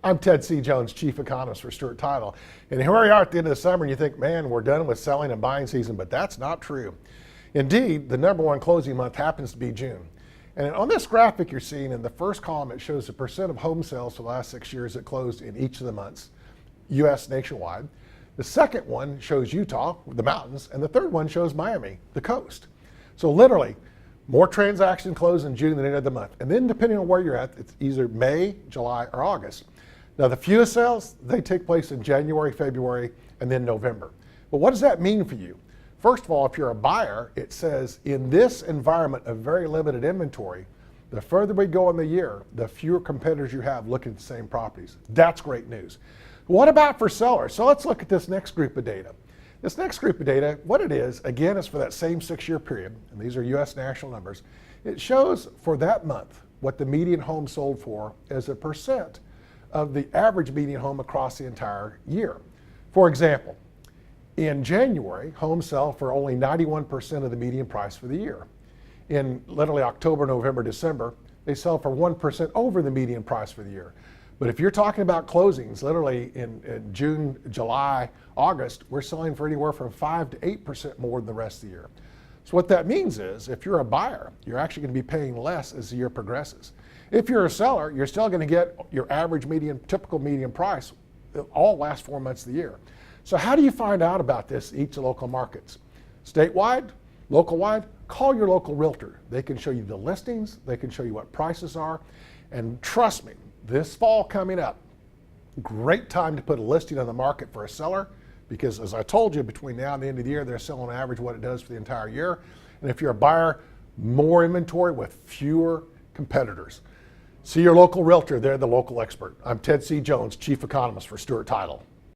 I'm Ted C. Jones, Chief Economist for Stewart Title. And here we are at the end of the summer and you think, man, we're done with selling and buying season, but that's not true. Indeed, the number one closing month happens to be June. And on this graphic you're seeing in the first column, it shows the percent of home sales for the last 6 years that closed in each of the months, U.S. nationwide. The second one shows Utah, the mountains, and the third one shows Miami, the coast. So literally, more transactions close in June than any other month. And then depending on where you're at, it's either May, July, or August. Now the fewest sales, they take place in January, February, and then November. But what does that mean for you? First of all, if you're a buyer, it says in this environment of very limited inventory, the further we go in the year, the fewer competitors you have looking at the same properties. That's great news. What about for sellers? So let's look at this next group of data. This next group of data, what it is, again, is for that same 6-year period, and these are U.S. national numbers. It shows for that month what the median home sold for as a percent of the average median home across the entire year. For example, in January, homes sell for only 91% of the median price for the year. In literally October, November, December, they sell for 1% over the median price for the year. But if you're talking about closings, literally in June, July, August, we're selling for anywhere from 5 to 8% more than the rest of the year. So what that means is, if you're a buyer, you're actually going to be paying less as the year progresses. If you're a seller, you're still going to get your average median, typical median price all last 4 months of the year. So how do you find out about this in each of the local markets? Statewide, local-wide, call your local realtor. They can show you the listings, they can show you what prices are, and trust me, this fall coming up, great time to put a listing on the market for a seller, because as I told you, between now and the end of the year, they're selling on average what it does for the entire year. And if you're a buyer, more inventory with fewer competitors. See your local realtor, they're the local expert. I'm Ted C. Jones, Chief Economist for Stewart Title.